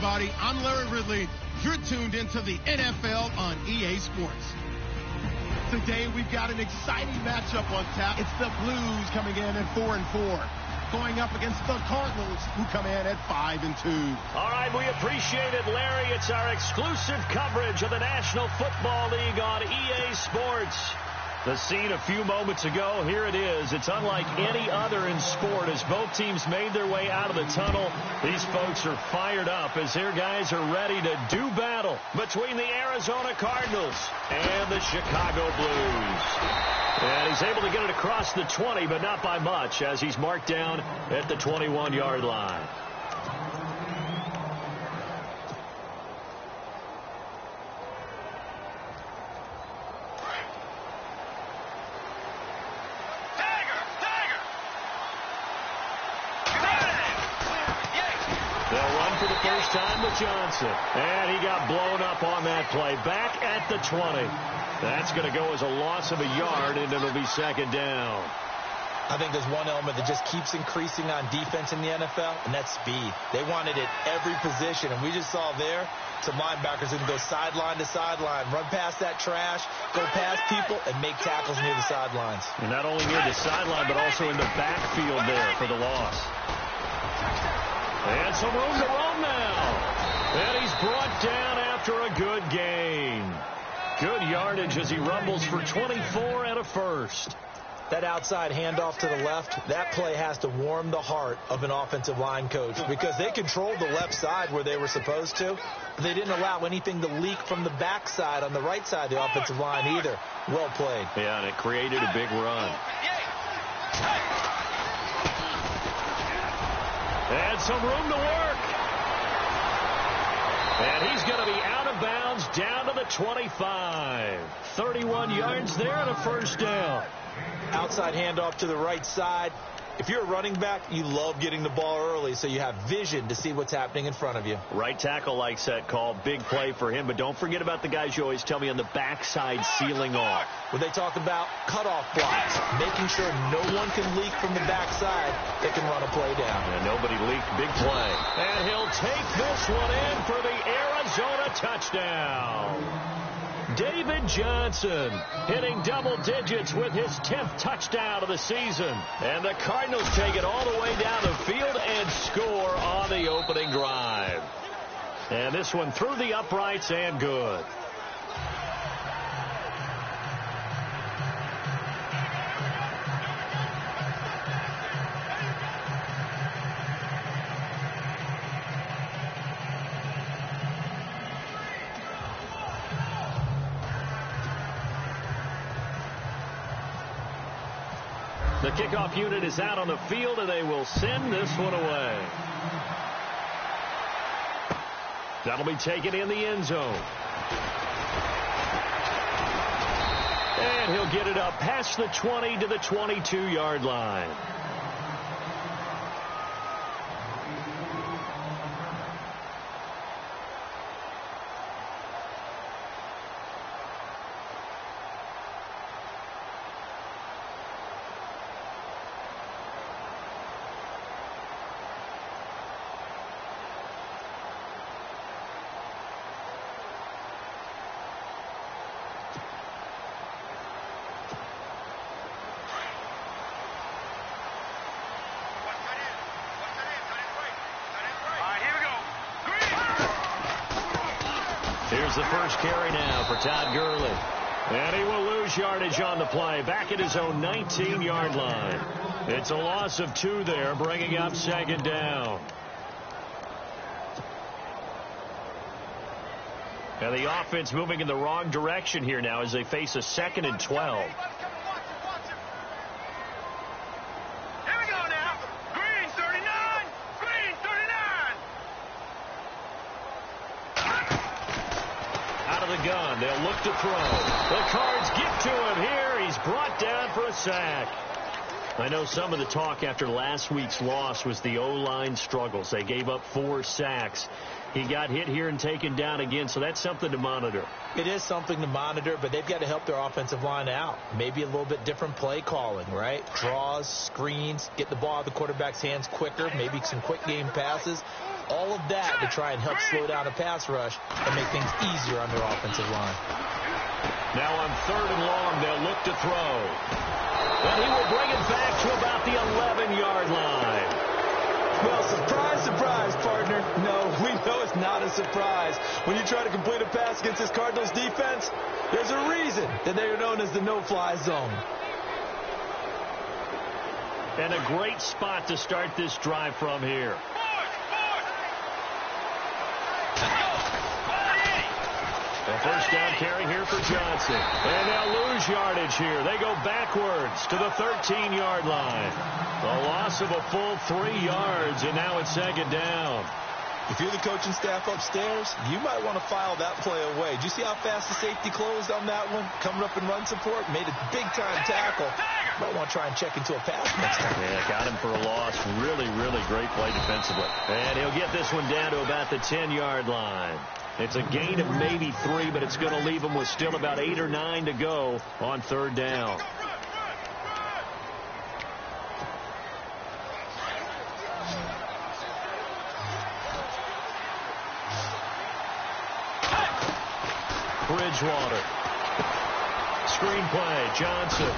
everybody. I'm Larry Ridley. You're tuned into the NFL on EA Sports. Today, we've got an exciting matchup on tap. It's the Blues coming in at 4-4, going up against the Cardinals, who come in at 5-2. All right, we appreciate it, Larry. It's our exclusive coverage of the National Football League on EA Sports. The scene a few moments ago, here it is. It's unlike any other in sport as both teams made their way out of the tunnel. These folks are fired up as their guys are ready to do battle between the Arizona Cardinals and the Chicago Blues. And he's able to get it across the 20, but not by much as he's marked down at the 21-yard line. First time with Johnson. And he got blown up on that play. Back at the 20. That's going to go as a loss of a yard, and it'll be second down. I think there's one element that just keeps increasing on defense in the NFL, and that's speed. They want it at every position, and we just saw there some linebackers who can go sideline to sideline, run past that trash, go past people, and make tackles near the sidelines. And not only near the sideline, but also in the backfield there for the loss. And some room to run now. And he's brought down after a good gain. Good yardage as he rumbles for 24 and a first. That outside handoff to the left, that play has to warm the heart of an offensive line coach because they controlled the left side where they were supposed to, but they didn't allow anything to leak from the backside on the right side of the offensive line either. Well played. Yeah, and it created a big run. And some room to work. And he's going to be out of bounds down to the 25. 31 yards there and a first down. Outside handoff to the right side. If you're a running back, you love getting the ball early so you have vision to see what's happening in front of you. Right tackle likes that call. Big play for him. But don't forget about the guys you always tell me on the backside sealing off. When they talk about cutoff blocks, making sure no one can leak from the backside, they can run a play down. And nobody leaked. Big play. And he'll take this one in for the Arizona touchdown. David Johnson hitting double digits with his 10th touchdown of the season. And the Cardinals take it all the way down the field and score on the opening drive. And this one through the uprights and good. The kickoff unit is out on the field, and they will send this one away. That'll be taken in the end zone. And he'll get it up past the 20 to the 22-yard line. Here's the first carry now for Todd Gurley. And he will lose yardage on the play. Back at his own 19-yard line. It's a loss of 2 there, bringing up second down. And the offense moving in the wrong direction here now as they face a 2nd and 12. Gun. They'll look to throw. The Cards get to him here. He's brought down for a sack. I know some of the talk after last week's loss was the O-line struggles. They gave up 4 sacks. He got hit here and taken down again, so that's something to monitor. It is something to monitor, but they've got to help their offensive line out. Maybe a little bit different play calling, right? Draws, screens, get the ball out of the quarterback's hands quicker, maybe some quick game passes. All of that to try and help slow down a pass rush and make things easier on their offensive line. Now on 3rd and long, they'll look to throw. And he will bring it back to about the 11-yard line. Well, surprise, surprise, partner. No, we know it's not a surprise. When you try to complete a pass against this Cardinals defense, there's a reason that they are known as the no-fly zone. And a great spot to start this drive from here. A first down carry here for Johnson. And they'll lose yardage here. They go backwards to the 13-yard line. A loss of a full 3 yards, and now it's 2nd down. If you're the coaching staff upstairs, you might want to file that play away. Did you see how fast the safety closed on that one? Coming up in run support, made a big-time tackle. Might want to try and check into a pass next time. Yeah, got him for a loss. Really, really great play defensively. And he'll get this one down to about the 10-yard line. It's a gain of maybe 3, but it's going to leave him with still about 8 or 9 to go on 3rd down. Bridgewater. Screenplay, Johnson.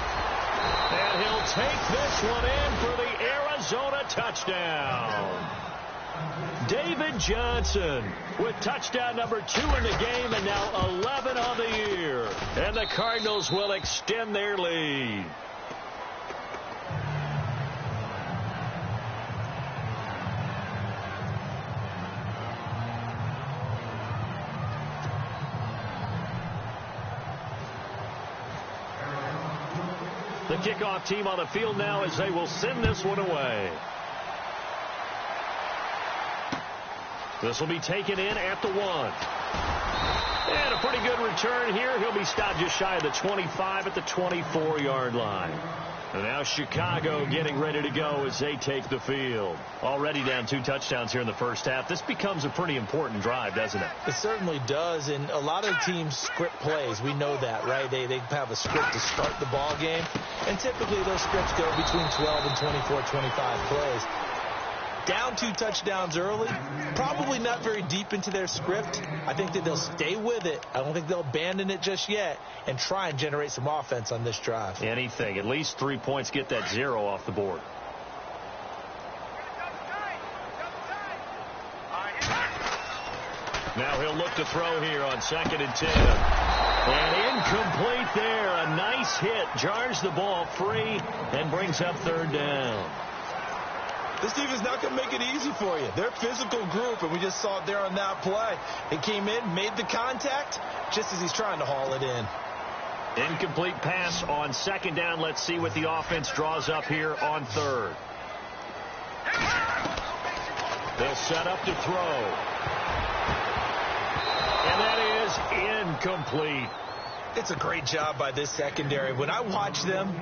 And he'll take this one in for the Arizona touchdown. David Johnson with touchdown number 2 in the game and now 11 on the year. And the Cardinals will extend their lead. The kickoff team on the field now as they will send this one away. This will be taken in at the 1. And a pretty good return here. He'll be stopped just shy of the 25 at the 24-yard line. And now Chicago getting ready to go as they take the field. Already down 2 touchdowns here in the first half. This becomes a pretty important drive, doesn't it? It certainly does. And a lot of teams script plays. We know that, right? They have a script to start the ball game. And typically those scripts go between 12 and 24, 25 plays. Down 2 touchdowns early, probably not very deep into their script. I think that they'll stay with it. I don't think they'll abandon it just yet and try and generate some offense on this drive. Anything. At least 3 points, get that 0 off the board. Now he'll look to throw here on 2nd and 10. And incomplete there. A nice hit. Jars the ball free and brings up 3rd down. This defense is not going to make it easy for you. They're a physical group, and we just saw it there on that play. He came in, made the contact, just as he's trying to haul it in. Incomplete pass on 2nd down. Let's see what the offense draws up here on 3rd. They'll set up to throw. And that is incomplete. It's a great job by this secondary. When I watch them,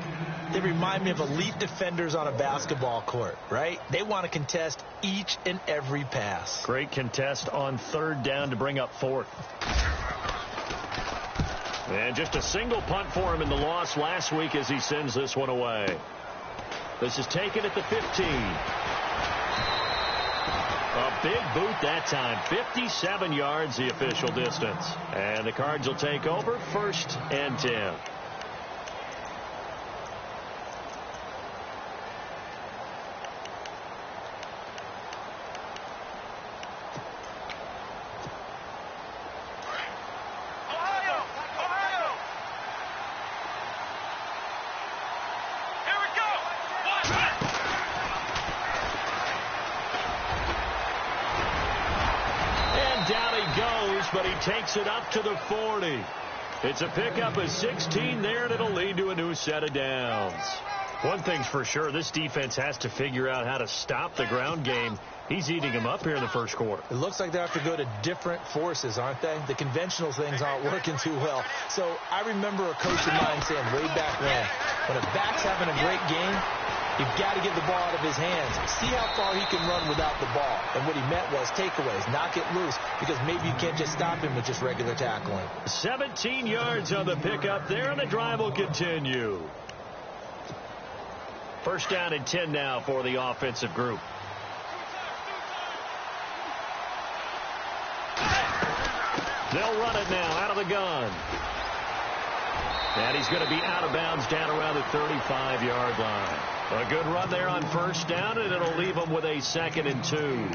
they remind me of elite defenders on a basketball court, right? They want to contest each and every pass. Great contest on 3rd down to bring up 4th. And just a single punt for him in the loss last week as he sends this one away. This is taken at the 15. A big boot that time. 57 yards the official distance. And the Cards will take over 1st and 10. But he takes it up to the 40. It's a pickup of 16 there, and it'll lead to a new set of downs. One thing's for sure, this defense has to figure out how to stop the ground game. He's eating them up here in the first quarter. It looks like they have to go to different forces, aren't they? The conventional things aren't working too well. So I remember a coach of mine saying way back when a back's having a great game, You've got to get the ball out of his hands. See how far he can run without the ball. And what he meant was takeaways, knock it loose, because maybe you can't just stop him with just regular tackling. 17 yards on the pickup there, and the drive will continue. First down and 10 now for the offensive group. They'll run it now out of the gun. And he's going to be out of bounds down around the 35-yard line. A good run there on first down, and it'll leave them with a 2nd and 2.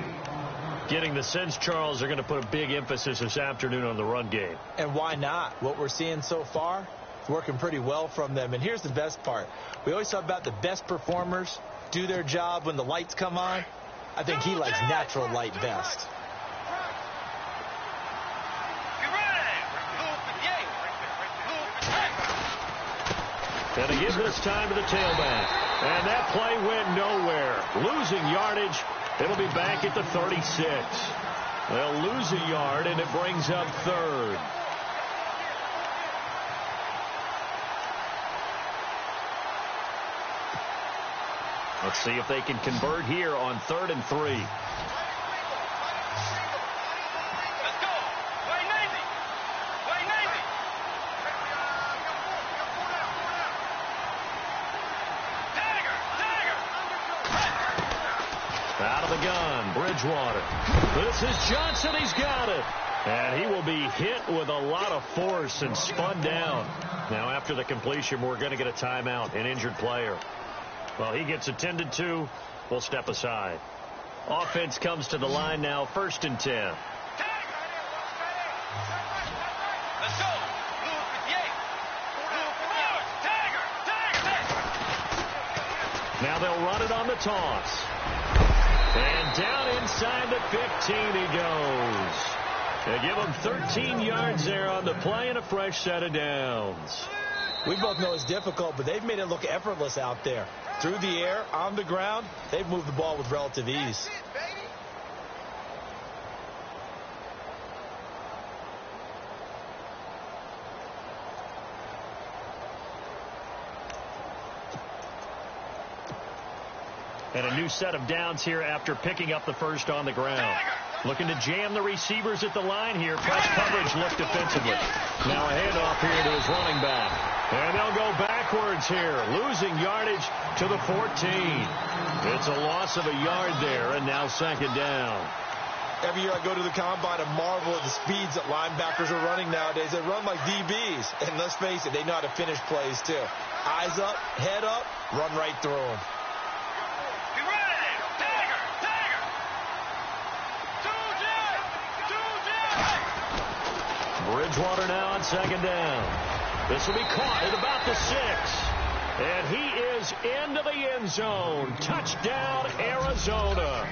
Getting the sense, Charles, they're going to put a big emphasis this afternoon on the run game. And why not? What we're seeing so far, it's working pretty well from them. And here's the best part. We always talk about the best performers do their job when the lights come on. I think he likes natural light best. And he gives this time to the tailback. And that play went nowhere. Losing yardage. It'll be back at the 36. They'll lose a yard, and it brings up 3rd. Let's see if they can convert here on 3rd and 3. Out of the gun, Bridgewater. This is Johnson. He's got it. And he will be hit with a lot of force and spun down. Now, after the completion, we're going to get a timeout, an injured player. Well, he gets attended to. We'll step aside. Offense comes to the line now, 1st and 10. Now they'll run it on the toss. And down inside the 15 he goes. They give him 13 yards there on the play and a fresh set of downs. We both know it's difficult, but they've made it look effortless out there. Through the air, on the ground, they've moved the ball with relative ease. And a new set of downs here after picking up the first on the ground. Looking to jam the receivers at the line here. Press coverage looked defensively. Now a handoff here to his running back. And they'll go backwards here. Losing yardage to the 14. It's a loss of a yard there, and now 2nd down. Every year I go to the combine and marvel at the speeds that linebackers are running nowadays. They run like DBs. And let's face it, they know how to finish plays too. Eyes up, head up, run right through them. Bridgewater now on 2nd down. This will be caught at about the 6. And he is into the end zone. Touchdown, Arizona.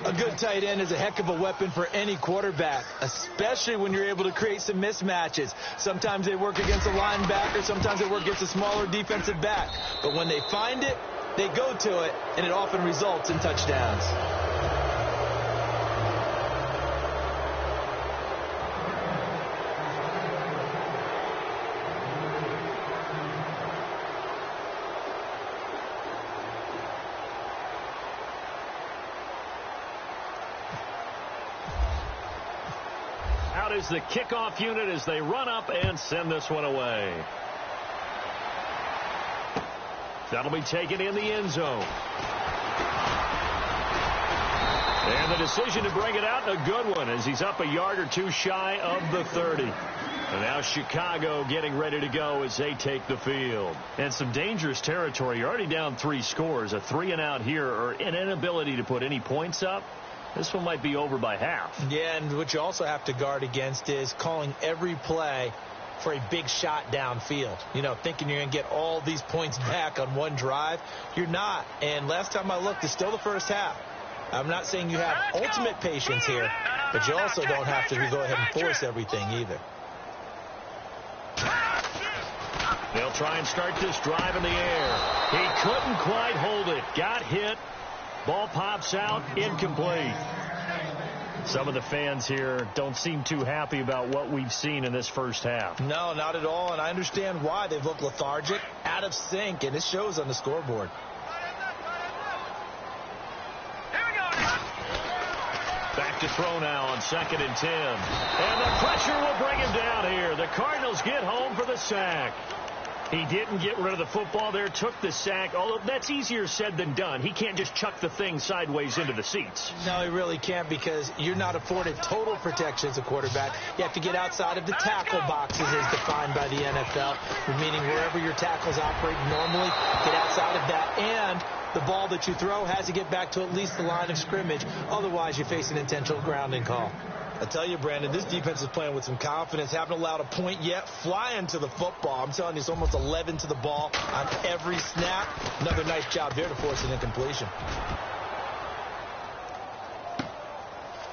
A good tight end is a heck of a weapon for any quarterback, especially when you're able to create some mismatches. Sometimes they work against a linebacker. Sometimes they work against a smaller defensive back. But when they find it, they go to it, and it often results in touchdowns. Is the kickoff unit as they run up and send this one away. That'll be taken in the end zone. And the decision to bring it out, a good one, as he's up a yard or two shy of the 30. And now Chicago getting ready to go as they take the field. And some dangerous territory. You're already down 3 scores. A 3-and-out here, or an inability to put any points up. This one might be over by half. Yeah, and what you also have to guard against is calling every play for a big shot downfield. You know, thinking you're going to get all these points back on one drive. You're not. And last time I looked, it's still the first half. I'm not saying you have ultimate patience here, but you also don't have to go ahead and force everything either. They'll try and start this drive in the air. He couldn't quite hold it. Got hit. Ball pops out, incomplete. Some of the fans here don't seem too happy about what we've seen in this first half. No, not at all, and I understand why. They've looked lethargic, out of sync, and it shows on the scoreboard. to throw now on 2nd and 10. And the pressure will bring him down here. The Cardinals get home for the sack. He didn't get rid of the football there, took the sack, although that's easier said than done. He can't just chuck the thing sideways into the seats. No, he really can't, because you're not afforded total protection as a quarterback. You have to get outside of the tackle boxes as defined by the NFL, meaning wherever your tackles operate normally, get outside of that, and the ball that you throw has to get back to at least the line of scrimmage. Otherwise, you face an intentional grounding call. I tell you, Brandon, this defense is playing with some confidence. Haven't allowed a point yet. Flying to the football. I'm telling you, it's almost 11 to the ball on every snap. Another nice job there to force an incompletion.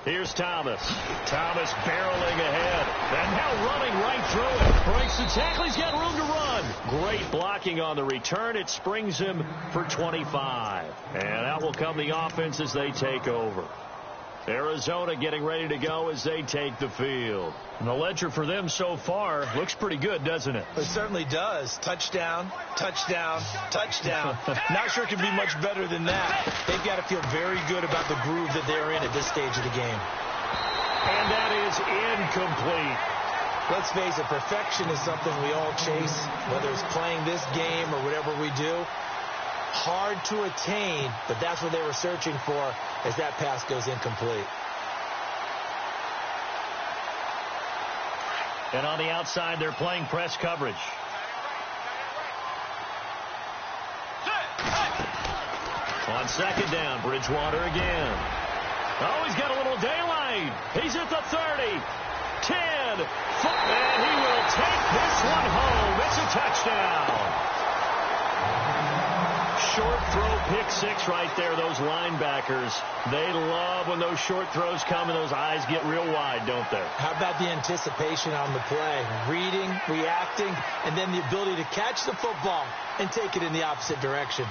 Here's Thomas. Thomas barreling ahead. And now running right through it. Breaks the tackle. He's got room to run. Great blocking on the return. It springs him for 25. And out will come the offense as they take over. Arizona getting ready to go as they take the field. And the ledger for them so far looks pretty good, doesn't it? It certainly does. Touchdown, touchdown, touchdown. Not sure it can be much better than that. They've got to feel very good about the groove that they're in at this stage of the game. And that is incomplete. Let's face it, perfection is something we all chase, whether it's playing this game or whatever we do. Hard to attain, but that's what they were searching for as that pass goes incomplete. And on the outside, they're playing press coverage. On 2nd down, Bridgewater again. Oh, he's got a little daylight. He's at the 30, 10, and he will take this one home. It's a touchdown. Short throw, pick six right there. Those linebackers, they love when those short throws come and those eyes get real wide, don't they? How about the anticipation on the play? Reading, reacting, and then the ability to catch the football and take it in the opposite direction.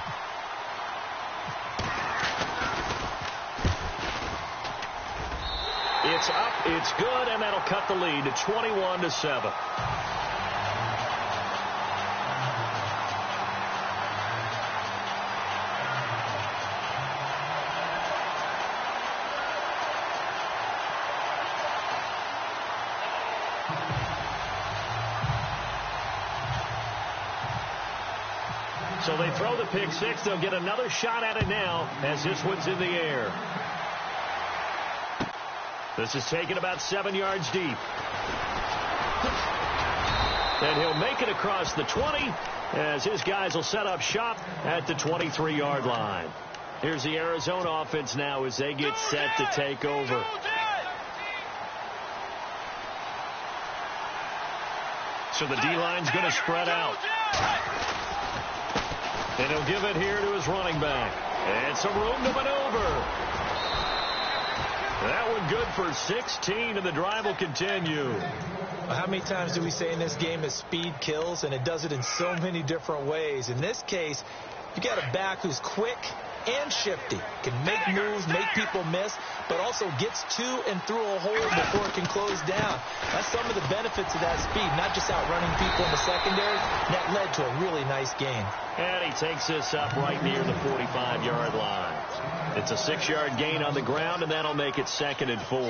It's up, it's good, and that'll cut the lead to 21-7. So they throw the pick six. They'll get another shot at it now as this one's in the air. This is taken about 7 yards deep. And he'll make it across the 20 as his guys will set up shop at the 23-yard line. Here's the Arizona offense now as they get set to take over. So the D-line's going to spread out. And he'll give it here to his running back. And some room to maneuver. That one good for 16, and the drive will continue. How many times do we say in this game that speed kills, and it does it in so many different ways? In this case, you got a back who's quick and shifty, can make moves, make people miss, but also gets to and through a hole before it can close down. That's some of the benefits of that speed, not just outrunning people in the secondary. That led to a really nice game. And he takes this up right near the 45-yard line. It's a 6-yard gain on the ground, and that'll make it 2nd and 4.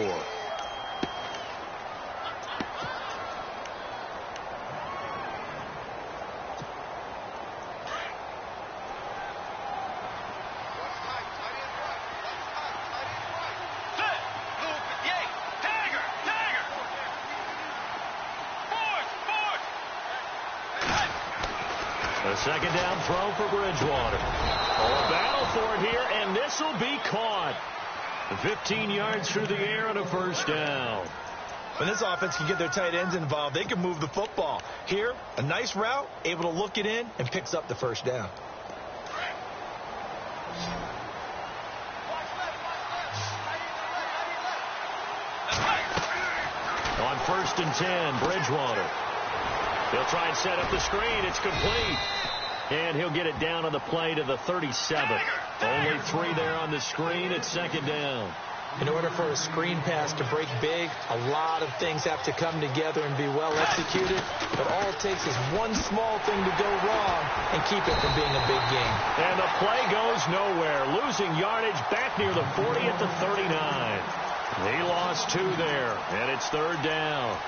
A 2nd down throw for Bridgewater. Oh, a battle for it here, and this will be caught. 15 yards through the air on a 1st down. When this offense can get their tight ends involved, they can move the football. Here, a nice route, able to look it in, and picks up the 1st down. On 1st and 10, Bridgewater. He'll try and set up the screen. It's complete. And he'll get it down on the play to the 37. Only 3 there on the screen. It's 2nd down. In order for a screen pass to break big, a lot of things have to come together and be well executed. But all it takes is one small thing to go wrong and keep it from being a big game. And the play goes nowhere. Losing yardage back near the 40 at the 39. He lost 2 there, and it's 3rd down.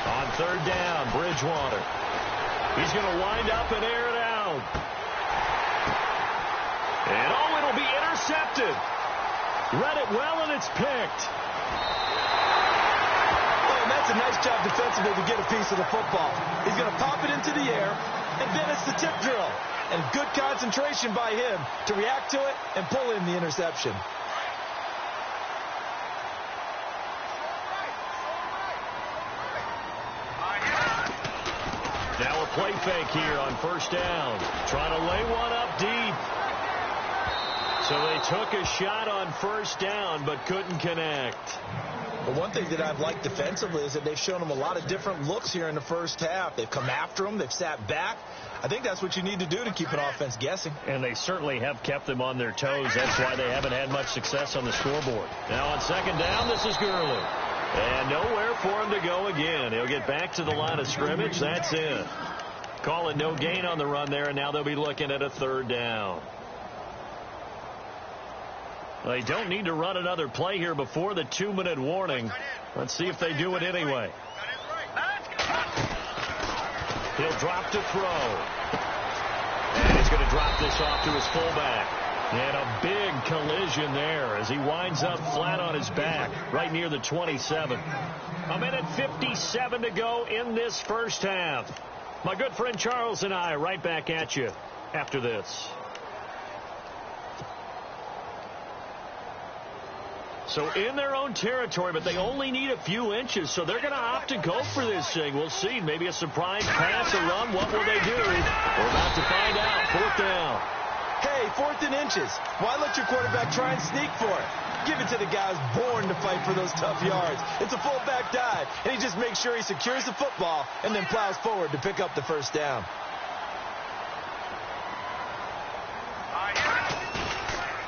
On 3rd down, Bridgewater. He's going to wind up and air it out. And oh, it'll be intercepted. Read it well, and it's picked. Oh, and that's a nice job defensively to get a piece of the football. He's going to pop it into the air, and then it's the tip drill. And good concentration by him to react to it and pull in the interception. Now a play fake here on 1st down. Trying to lay one up deep. So they took a shot on 1st down, but couldn't connect. But one thing that I've liked defensively is that they've shown him a lot of different looks here in the first half. They've come after him. They've sat back. I think that's what you need to do to keep an offense guessing. And they certainly have kept them on their toes. That's why they haven't had much success on the scoreboard. Now on 2nd down, this is Gurley. And nowhere for him to go again. He'll get back to the line of scrimmage. That's it. Calling no gain on the run there, and now they'll be looking at a 3rd down. They don't need to run another play here before the 2-minute warning. Let's see if they do it anyway. He'll drop to throw. And he's going to drop this off to his fullback. And a big collision there as he winds up flat on his back right near the 27. 1:57 to go in this first half. My good friend Charles and I right back at you after this. So in their own territory, but they only need a few inches, so they're going to opt to go for this thing. We'll see. Maybe a surprise pass, a run. What will they do? We're about to find out. 4th down. Hey, 4th and inches. Why let your quarterback try and sneak for it? Give it to the guy who's born to fight for those tough yards. It's a fullback dive, and he just makes sure he secures the football and then plows forward to pick up the 1st down.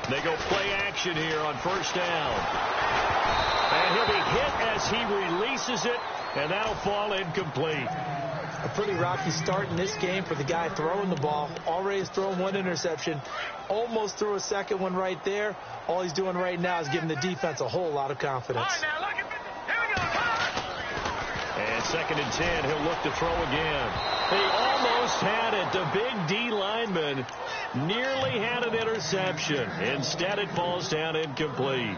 They go play action here on 1st down. And he'll be hit as he releases it, and that'll fall incomplete. A pretty rocky start in this game for the guy throwing the ball. Already has thrown 1 interception. Almost threw a 2nd one right there. All he's doing right now is giving the defense a whole lot of confidence. And 2nd and 10, he'll look to throw again. They almost had it. The big D lineman nearly had an interception. Instead, it falls down incomplete.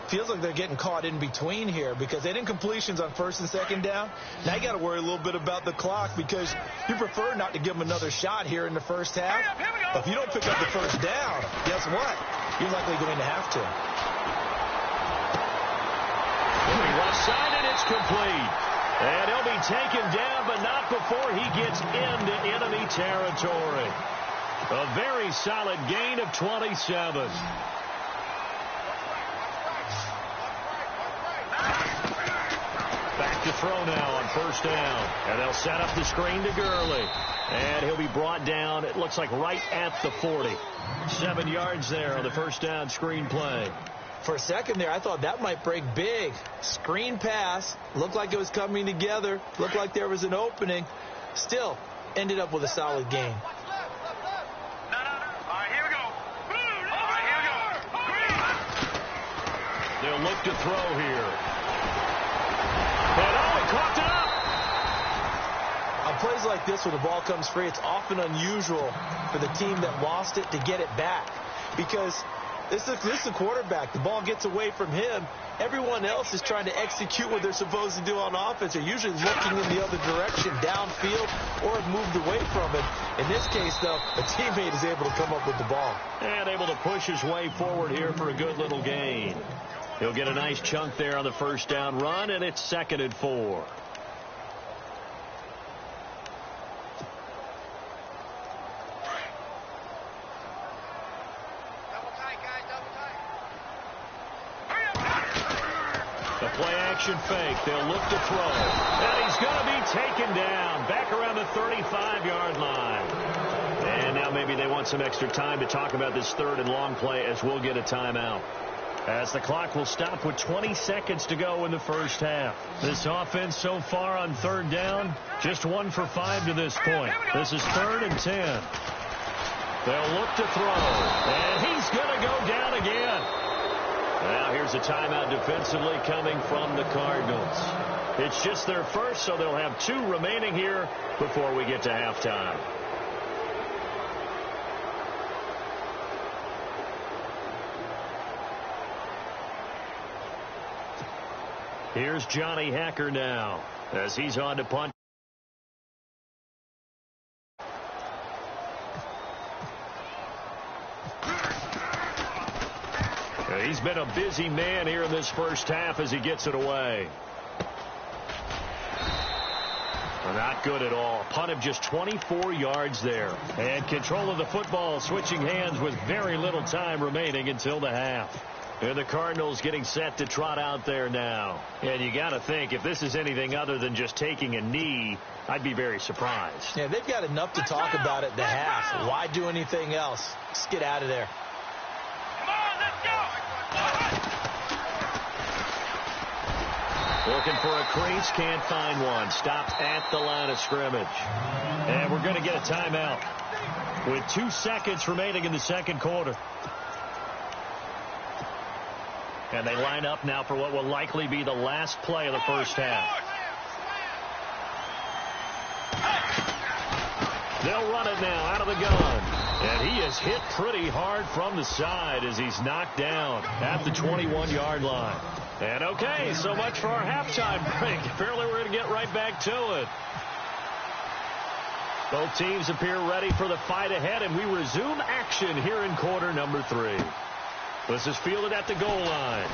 Feels like they're getting caught in between here because they didn't completions on 1st and 2nd down. Now you got to worry a little bit about the clock because you prefer not to give them another shot here in the first half. But if you don't pick up the 1st down, guess what? You're likely going to have to. Left side, and it's complete. And he'll be taken down, but not before he gets into enemy territory. A very solid gain of 27. Back to throw now on 1st down. And they'll set up the screen to Gurley. And he'll be brought down, it looks like right at the 40. 7 yards there on the 1st down screen play. For a second there, I thought that might break big. Screen pass. Looked like it was coming together. Looked like there was an opening. Still, ended up with a solid game. They'll look to throw here. And oh, he coughed it up. On plays like this where the ball comes free, it's often unusual for the team that lost it to get it back. Because this is the quarterback. The ball gets away from him. Everyone else is trying to execute what they're supposed to do on offense. They're usually looking in the other direction, downfield, or have moved away from it. In this case, though, a teammate is able to come up with the ball. And able to push his way forward here for a good little gain. He'll get a nice chunk there on the 1st down run, and it's 2nd and 4. The play-action fake. They'll look to throw. And he's going to be taken down back around the 35-yard line. And now maybe they want some extra time to talk about this 3rd and long play as we'll get a timeout. as the clock will stop with 20 seconds to go in the first half. This offense so far on third down, just 1 for 5 to this point. This is 3rd and 10. They'll look to throw, and he's going to go down again. Now here's a timeout defensively coming from the Cardinals. It's just their first, so they'll have 2 remaining here before we get to halftime. Here's Johnny Hacker now as he's on to punt. He's been a busy man here in this first half as he gets it away. Not good at all. Punt of just 24 yards there. And control of the football switching hands with very little time remaining until the half. And the Cardinals getting set to trot out there now. And you got to think, if this is anything other than just taking a knee, I'd be very surprised. Yeah, they've got enough to talk about at the half. Why do anything else? Just get out of there. Come on, let's go. Looking for a crease, can't find one. Stopped at the line of scrimmage. And we're going to get a timeout with 2 seconds remaining in the second quarter. And they line up now for what will likely be the last play of the first half. They'll run it now out of the gun. And he is hit pretty hard from the side as he's knocked down at the 21-yard line. And okay, so much for our halftime break. Apparently we're going to get right back to it. Both teams appear ready for the fight ahead, and we resume action here in quarter number 3. This is fielded at the goal line.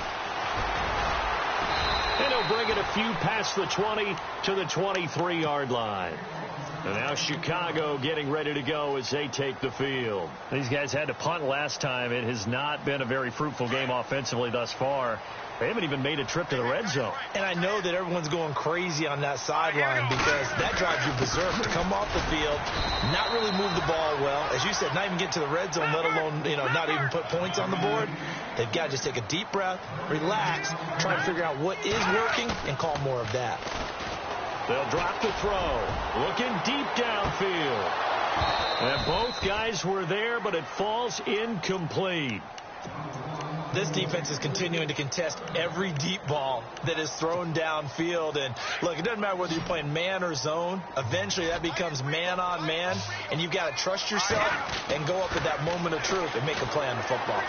And he'll bring it a few past the 20 to the 23-yard line. And now Chicago getting ready to go as they take the field. These guys had to punt last time. It has not been a very fruitful game offensively thus far. They haven't even made a trip to the red zone. And I know that everyone's going crazy on that sideline because that drives you berserk to come off the field, not really move the ball well. As you said, not even get to the red zone, let alone, not even put points on the board. They've got to just take a deep breath, relax, try to figure out what is working, and call more of that. They'll drop the throw. Looking deep downfield. And both guys were there, but it falls incomplete. This defense is continuing to contest every deep ball that is thrown downfield. And, look, it doesn't matter whether you're playing man or zone. Eventually that becomes man on man, and you've got to trust yourself and go up at that moment of truth and make a play on the football.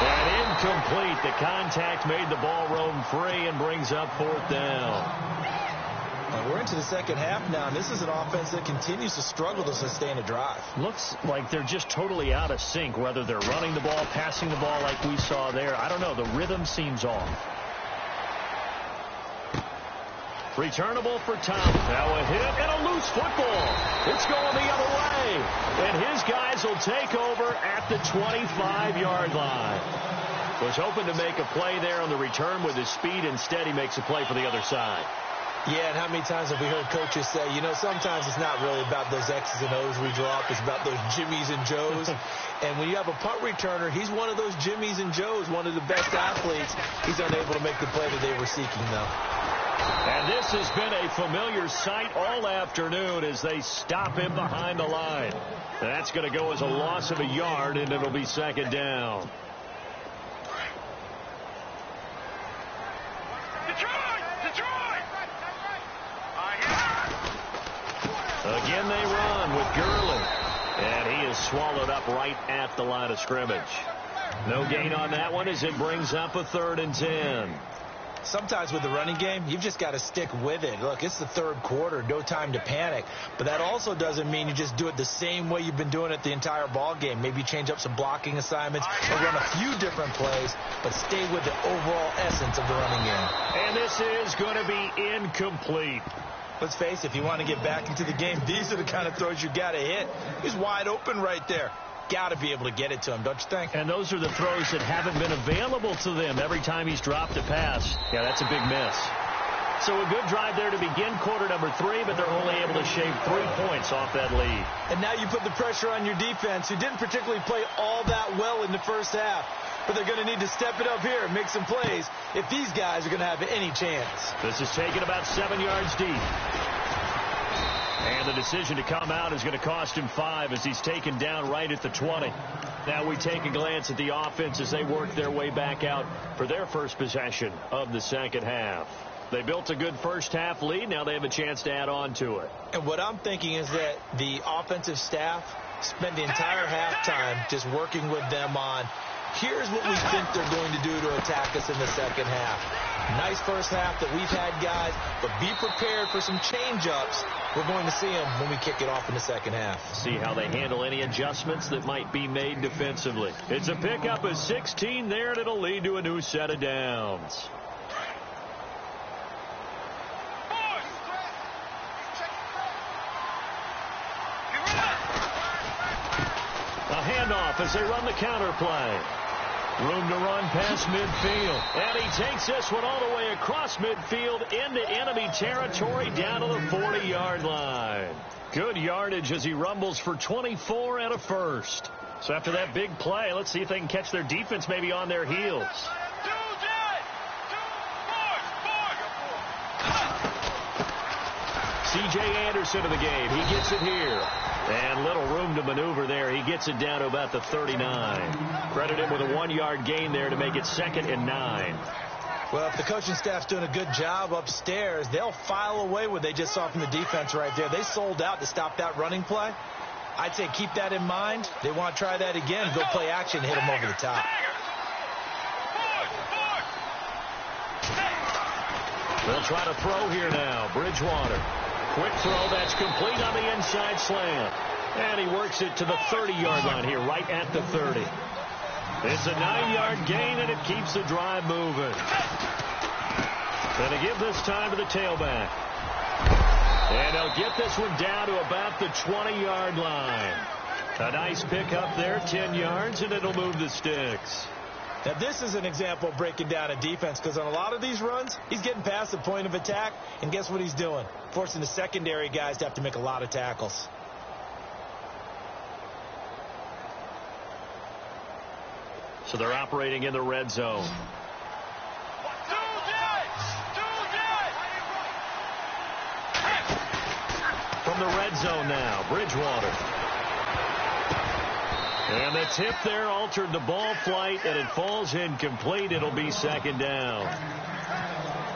And incomplete. The contact made the ball roam free and brings up 4th down. And we're into the second half now, and this is an offense that continues to struggle to sustain a drive. Looks like they're just totally out of sync, whether they're running the ball, passing the ball like we saw there. I don't know. The rhythm seems off. Returnable for Thomas. Now a hit and a loose football. It's going the other way. And his guys will take over at the 25-yard line. Was hoping to make a play there on the return with his speed. Instead, he makes a play for the other side. Yeah, and how many times have we heard coaches say, sometimes it's not really about those X's and O's we drop. It's about those Jimmies and Joes. And when you have a punt returner, he's one of those Jimmies and Joes, one of the best athletes. He's unable to make the play that they were seeking, though. And this has been a familiar sight all afternoon as they stop him behind the line. That's going to go as a loss of a yard, and it'll be 2nd down. Again they run with Gurley. And he is swallowed up right at the line of scrimmage. No gain on that one as it brings up a 3rd and 10. Sometimes with the running game, you've just got to stick with it. Look, it's the 3rd quarter, no time to panic. But that also doesn't mean you just do it the same way you've been doing it the entire ball game. Maybe change up some blocking assignments or run a few different plays, but stay with the overall essence of the running game. And this is going to be incomplete. Let's face it, if you want to get back into the game, these are the kind of throws you got to hit. He's wide open right there. Got to be able to get it to him, don't you think? And those are the throws that haven't been available to them every time he's dropped a pass. Yeah, that's a big miss. So a good drive there to begin quarter number 3, but they're only able to shave 3 points off that lead. And now you put the pressure on your defense, who didn't particularly play all that well in the first half. but they're going to need to step it up here and make some plays if these guys are going to have any chance. This is taken about 7 yards deep. And the decision to come out is going to cost him 5 as he's taken down right at the 20. Now we take a glance at the offense as they work their way back out for their first possession of the second half. They built a good first-half lead. Now they have a chance to add on to it. And what I'm thinking is that the offensive staff spent the entire halftime just working with them on, here's what we think they're going to do to attack us in the second half. Nice first half that we've had, guys, but be prepared for some change-ups. We're going to see them when we kick it off in the second half. See how they handle any adjustments that might be made defensively. It's a pickup of 16 there, and it'll lead to a new set of downs. A handoff as they run the counter play. Room to run past midfield. And he takes this one all the way across midfield into enemy territory down to the 40-yard line. Good yardage as he rumbles for 24 and a first. So after that big play, let's see if they can catch their defense maybe on their heels. C.J. Anderson in the game. He gets it here. And little room to maneuver there. He gets it down to about the 39. Credit him with a 1-yard gain there to make it 2nd and 9. Well, if the coaching staff's doing a good job upstairs, they'll file away what they just saw from the defense right there. They sold out to stop that running play. I'd say keep that in mind. They want to try that again. Go play action and hit them over the top. They'll try to throw here now. Bridgewater. Quick throw, that's complete on the inside slant. And he works it to the 30-yard line here, right at the 30. It's a 9-yard gain, and it keeps the drive moving. Going to give this time to the tailback. And they'll get this one down to about the 20-yard line. A nice pickup there, 10 yards, and it'll move the sticks. Now, this is an example of breaking down a defense, because on a lot of these runs, he's getting past the point of attack, and guess what he's doing? Forcing the secondary guys to have to make a lot of tackles. So they're operating in the red zone. From the red zone now, Bridgewater. And the tip there altered the ball flight, and it falls incomplete. It'll be 2nd down.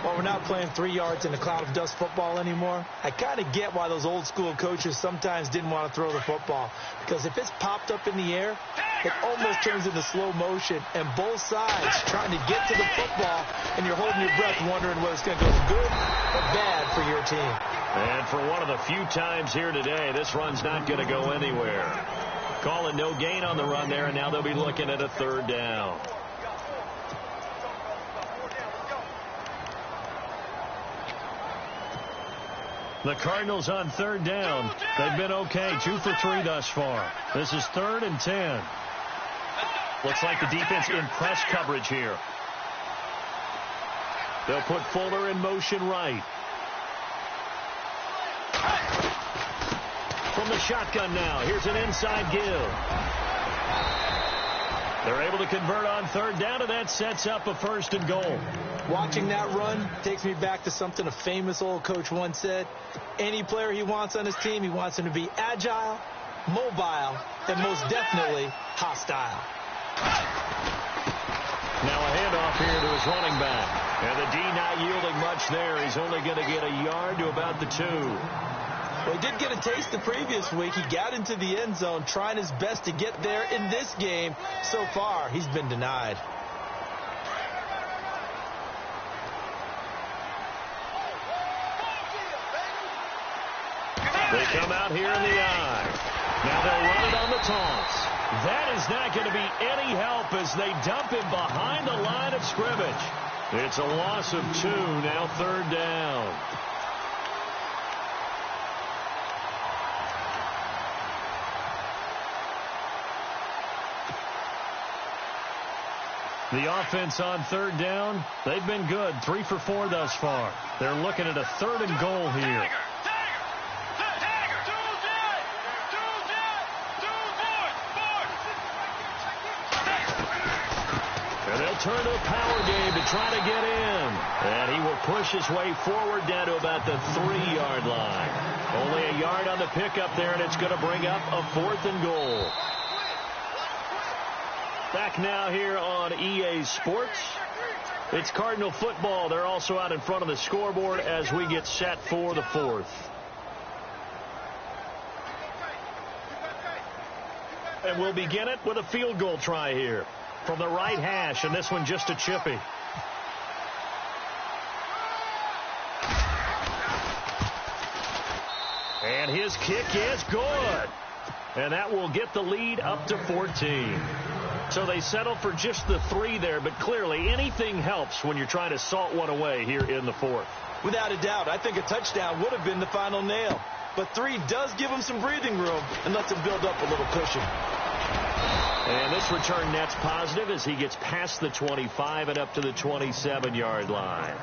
Well, we're not playing 3 yards in a cloud of dust football anymore. I kind of get why those old school coaches sometimes didn't want to throw the football, because if it's popped up in the air, it almost turns into slow motion, and both sides trying to get to the football, and you're holding your breath wondering whether it's going to go good or bad for your team. And for one of the few times here today, this run's not going to go anywhere. Calling no gain on the run there, and now they'll be looking at a 3rd down. The Cardinals on 3rd down. They've been okay, 2 for 3 thus far. This is 3rd and 10. Looks like the defense in press coverage here. They'll put Fuller in motion right. From the shotgun now, here's an inside give. They're able to convert on 3rd down, and that sets up a 1st and goal. Watching that run takes me back to something a famous old coach once said. Any player he wants on his team, he wants him to be agile, mobile, and most definitely hostile. Now a handoff here to his running back. And the D not yielding much there. He's only going to get a yard to about the 2. Well, he did get a taste the previous week. He got into the end zone trying his best to get there in this game. So far, he's been denied. They come out here in the eye. Now they'll run it on the toss. That is not going to be any help as they dump him behind the line of scrimmage. It's a loss of 2, now 3rd down. The offense on 3rd down, they've been good, 3 for 4 thus far. They're looking at a 3rd and goal here. return to the power game to try to get in. And he will push his way forward down to about the 3-yard line. Only a yard on the pickup there, and it's going to bring up a 4th and goal. Back now here on EA Sports. It's Cardinal football. They're also out in front of the scoreboard as we get set for the 4th. And we'll begin it with a field goal try here from the right hash, and this one just a chippy. And his kick is good. And that will get the lead up to 14. So they settle for just the 3 there, but clearly anything helps when you're trying to salt one away here in the 4th. Without a doubt, I think a touchdown would have been the final nail. But 3 does give him some breathing room and lets him build up a little cushion. And this return net's positive as he gets past the 25 and up to the 27-yard line.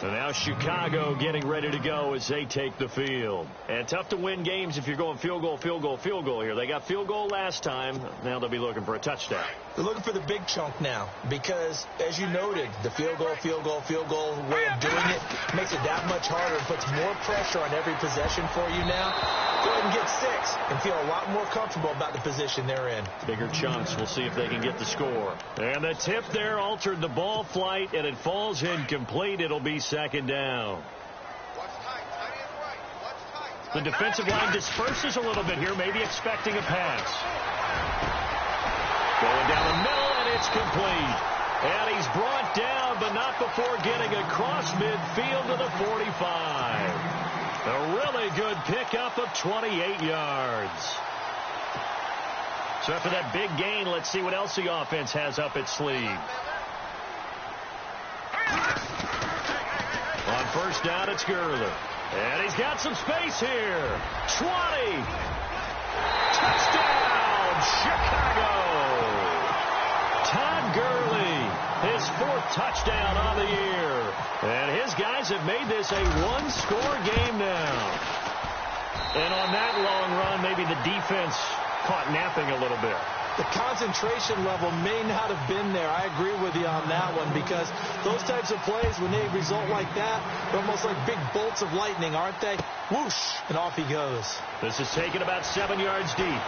So now Chicago getting ready to go as they take the field. And tough to win games if you're going field goal, field goal, field goal here. They got field goal last time. Now they'll be looking for a touchdown. They're looking for the big chunk now because, as you noted, the field goal way of doing it makes it that much harder and puts more pressure on every possession for you now. Go ahead and get 6 and feel a lot more comfortable about the position they're in. Bigger chunks. We'll see if they can get the score. And the tip there altered the ball flight, and it falls incomplete. It'll be 2nd down. The defensive line disperses a little bit here, maybe expecting a pass. Going down the middle, and it's complete. And he's brought down, but not before getting across midfield to the 45. A really good pickup of 28 yards. So after that big gain, let's see what else the offense has up its sleeve. On 1st down, it's Gurley. And he's got some space here. 20. Touchdown, Chicago. Todd Gurley, his 4th touchdown on the year. And his guys have made this a 1-score game now. And on that long run, maybe the defense caught napping a little bit. The concentration level may not have been there. I agree with you on that one because those types of plays, when they result like that, they're almost like big bolts of lightning, aren't they? Whoosh, and off he goes. This is taken about 7 yards deep.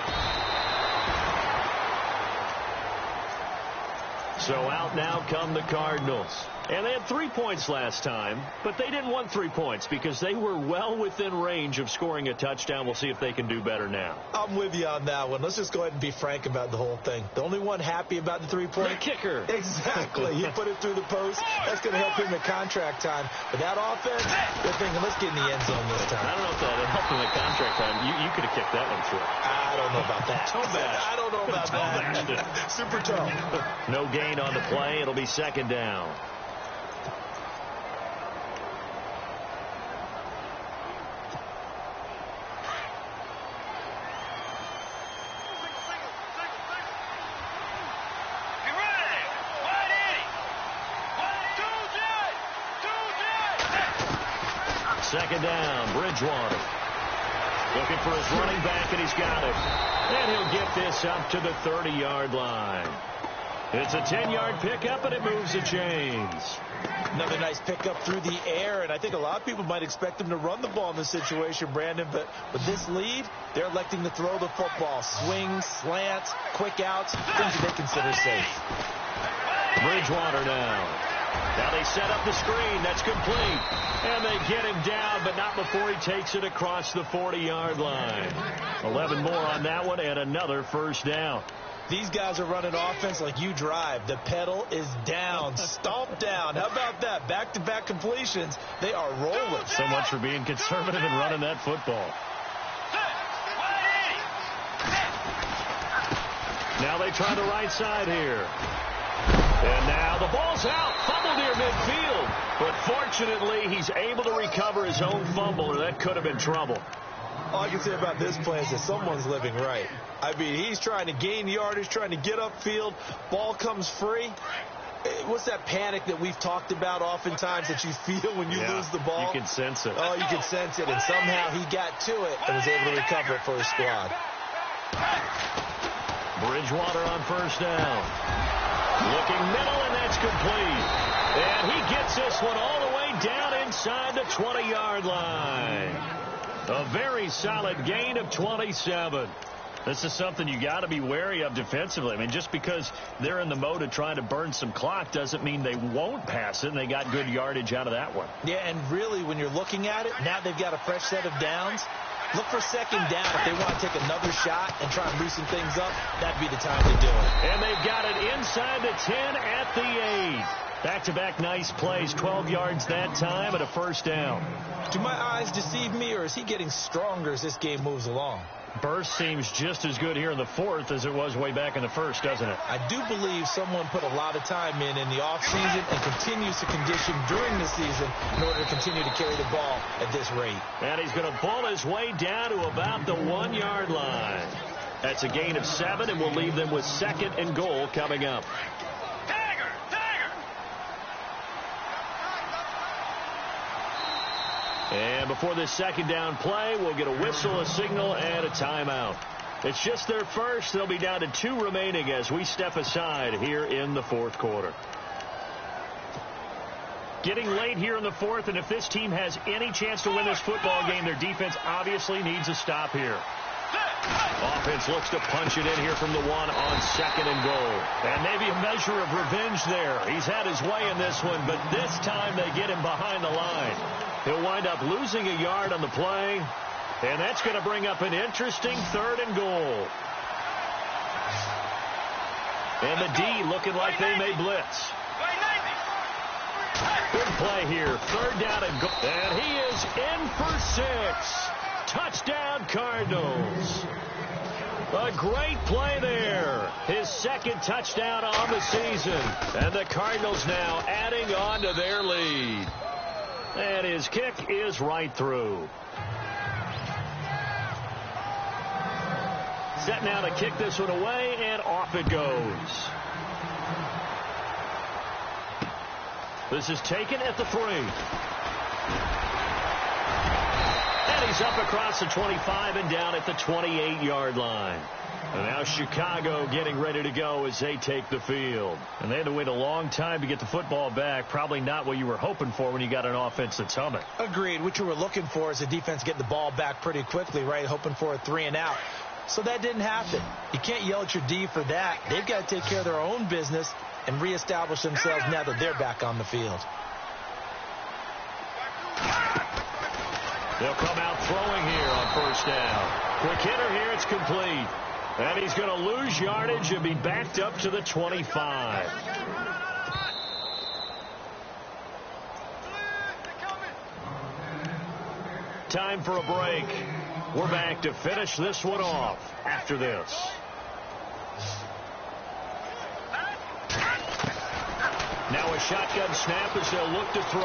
So out now come the Cardinals. And they had 3 points last time, but they didn't want 3 points because they were well within range of scoring a touchdown. We'll see if they can do better now. I'm with you on that one. Let's just go ahead and be frank about the whole thing. The only one happy about the 3-point. The kicker. Exactly. He put it through the post. That's going to help him in contract time. But that offense, they're thinking, let's get in the end zone this time. I don't know if that helped him in contract time. You could have kicked that one short. I don't know about that. Toe bash. I don't know about that. Super toe. No gain on the play. It'll be 2nd down. Second down, Bridgewater. Looking for his running back, and he's got it. And he'll get this up to the 30-yard line. It's a 10-yard pickup, and it moves the chains. Another nice pickup through the air, and I think a lot of people might expect him to run the ball in this situation, Brandon, but with this lead, they're electing to throw the football. Swings, slants, quick outs, things that they consider safe. Bridgewater now. Now they set up the screen. That's complete. And they get him down, but not before he takes it across the 40-yard line. 11 more on that one, and another 1st down. These guys are running offense like you drive. The pedal is down, stomped down. How about that? Back-to-back completions. They are rolling. So much for being conservative and running that football. Now they try the right side here. And now the ball's out. Fumble near midfield. But fortunately, he's able to recover his own fumble, or that could have been trouble. All I can say about this play is that someone's living right. I mean, he's trying to gain yardage, trying to get upfield. Ball comes free. What's that panic that we've talked about oftentimes that you feel when you lose the ball? You can sense it. Oh, you can sense it. And somehow he got to it and was able to recover it for his squad. Bridgewater on 1st down. Looking middle, and that's complete. And he gets this one all the way down inside the 20-yard line. A very solid gain of 27. This is something you got to be wary of defensively. I mean, just because they're in the mode of trying to burn some clock doesn't mean they won't pass it, and they got good yardage out of that one. Yeah, and really, when you're looking at it, now they've got a fresh set of downs. Look for second down. If they want to take another shot and try and loosen things up, that'd be the time to do it. And they've got it inside the 10 at the 8. Back-to-back nice plays, 12 yards that time and a first down. Do my eyes deceive me, or is he getting stronger as this game moves along? Burst seems just as good here in the fourth as it was way back in the first, doesn't it? I do believe someone put a lot of time in the offseason and continues to condition during the season in order to continue to carry the ball at this rate. And he's going to pull his way down to about the 1-yard line. That's a gain of 7, and we'll leave them with 2nd and goal coming up. And before this second down play, we'll get a whistle, a signal, and a timeout. It's just their first. They'll be down to 2 remaining as we step aside here in the fourth quarter. Getting late here in the fourth, and if this team has any chance to win this football game, their defense obviously needs a stop here. Offense looks to punch it in here from the 1 on 2nd and goal. And maybe a measure of revenge there. He's had his way in this one, but this time they get him behind the line. He'll wind up losing a yard on the play, and that's going to bring up an interesting 3rd and goal. And the D looking like they may blitz. Good play here. 3rd down and goal. And he is in for 6. Touchdown, Cardinals. A great play there. His 2nd touchdown on the season. And the Cardinals now adding on to their lead. And his kick is right through. Set now to kick this one away, and off it goes. This is taken at the 3. And he's up across the 25 and down at the 28-yard line. And now Chicago getting ready to go as they take the field. And they had to wait a long time to get the football back. Probably not what you were hoping for when you got an offense that's humming. Agreed. What you were looking for is the defense getting the ball back pretty quickly, right? Hoping for a 3 and out. So that didn't happen. You can't yell at your D for that. They've got to take care of their own business and reestablish themselves now that they're back on the field. They'll come out throwing here on 1st down. Quick hitter here. It's complete. And he's going to lose yardage and be backed up to the 25. Time for a break. We're back to finish this one off after this. Now a shotgun snap as they'll look to throw.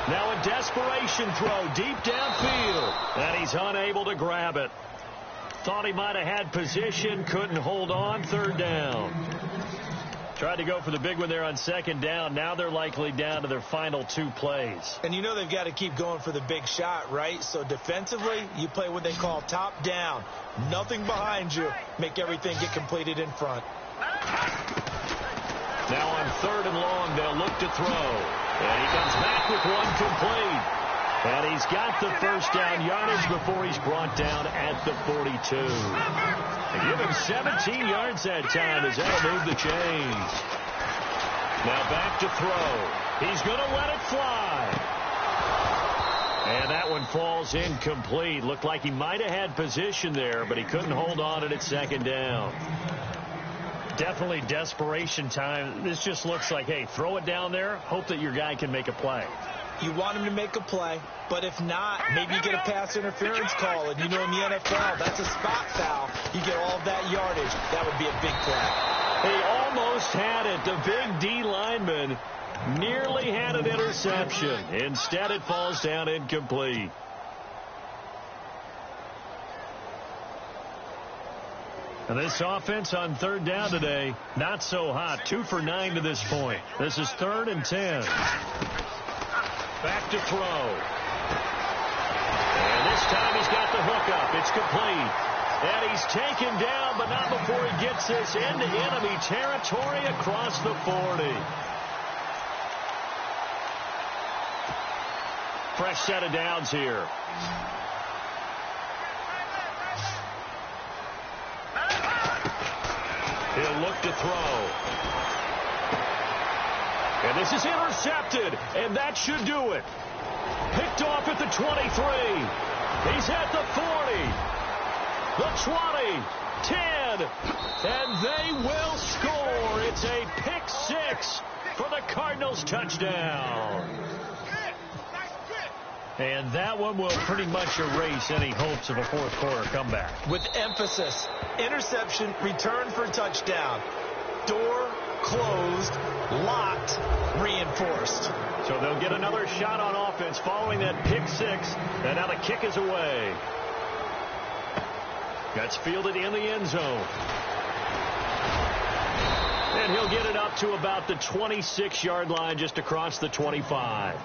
Now a desperation throw deep downfield. And he's unable to grab it. Thought he might have had position, couldn't hold on. 3rd down. Tried to go for the big one there on 2nd down. Now they're likely down to their final 2 plays. And you know they've got to keep going for the big shot, right? So defensively, you play what they call top down. Nothing behind you. Make everything get completed in front. Now on 3rd and long, they'll look to throw. And he comes back with one complete. And he's got the 1st down yardage before he's brought down at the 42. They give him 17 yards that time as they'll move the chains. Now back to throw. He's going to let it fly. And that one falls incomplete. Looked like he might have had position there, but he couldn't hold on it at 2nd down. Definitely desperation time. This just looks like, hey, throw it down there, hope that your guy can make a play. You want him to make a play, but if not, maybe you get a pass interference call. And you know in the NFL, that's a spot foul. You get all of that yardage. That would be a big play. He almost had it. The big D lineman nearly had an interception. Instead, it falls down incomplete. And this offense on 3rd down today, not so hot. 2 for 9 to this point. This is 3rd and 10. Back to throw. And this time he's got the hook up. It's complete. And he's taken down, but not before he gets this into enemy territory across the 40. Fresh set of downs here. He'll look to throw. And this is intercepted, and that should do it. Picked off at the 23. He's at the 40. The 20. 10. And they will score. It's a pick six for the Cardinals touchdown. And that one will pretty much erase any hopes of a fourth quarter comeback. With emphasis, interception, return for touchdown. Door closed, locked, reinforced. So they'll get another shot on offense following that pick six. And now the kick is away. That's fielded in the end zone. And he'll get it up to about the 26-yard line, just across the 25.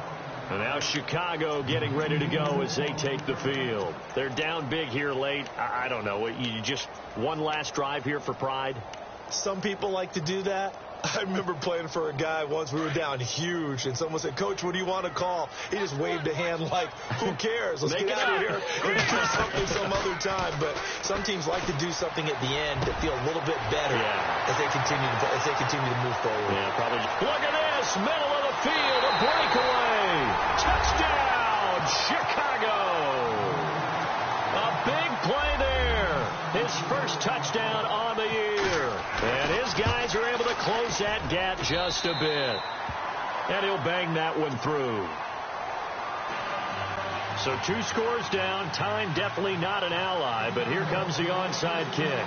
And now Chicago getting ready to go as they take the field. They're down big here late. I don't know. You just one last drive here for pride? Some people like to do that. I remember playing for a guy once. We were down huge, and someone said, "Coach, what do you want to call?" He just waved a hand like, "Who cares? Let's get out of here and do something some other time." But some teams like to do something at the end to feel a little bit better as they continue to move forward. Yeah, probably. Look at this, middle of the field, a breakaway, touchdown, Chicago! A big play there. His first touchdown on the year. And his guys are able to close that gap just a bit. And he'll bang that one through. So 2 scores down. Time definitely not an ally, but here comes the onside kick.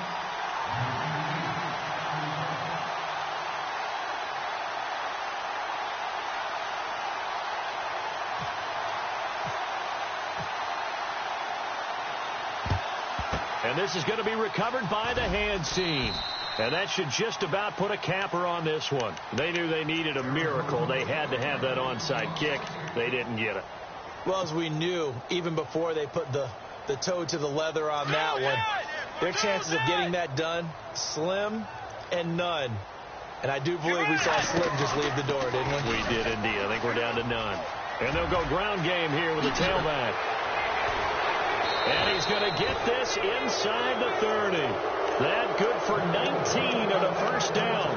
And this is going to be recovered by the hands team. And that should just about put a capper on this one. They knew they needed a miracle. They had to have that onside kick. They didn't get it. Well, as we knew, even before they put the toe to the leather on that one, their chances of getting that done, slim and none. And I do believe we saw Slim just leave the door, didn't we? We did indeed. I think we're down to none. And they'll go ground game here with the tailback. And he's going to get this inside the 30. That good for 19 on a first down.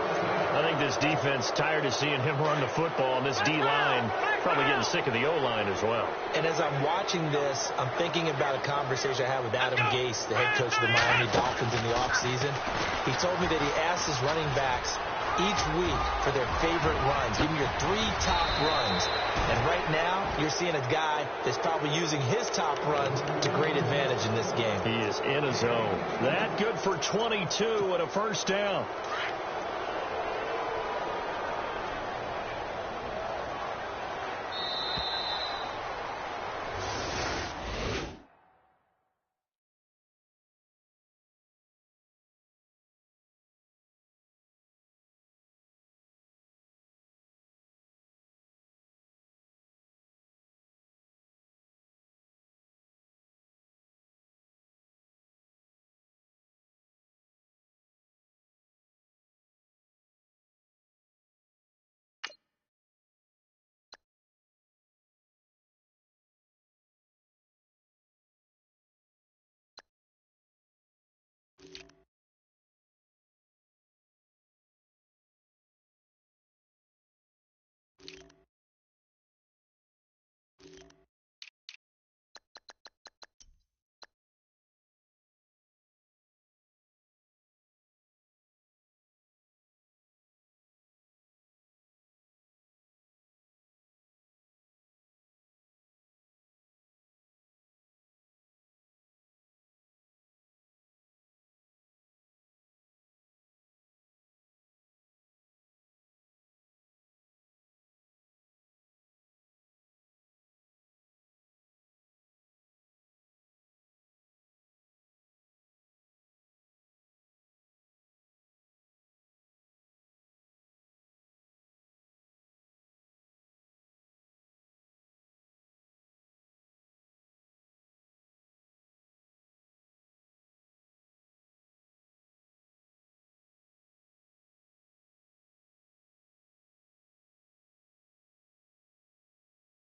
I think this defense tired of seeing him run the football, and this D-line probably getting sick of the O-line as well. And as I'm watching this, I'm thinking about a conversation I had with Adam Gase, the head coach of the Miami Dolphins in the offseason. He told me that he asked his running backs each week for their favorite runs. Give me your 3 top runs. And right now, you're seeing a guy that's probably using his top runs to great advantage in this game. He is in a zone. That good for 22 and a first down.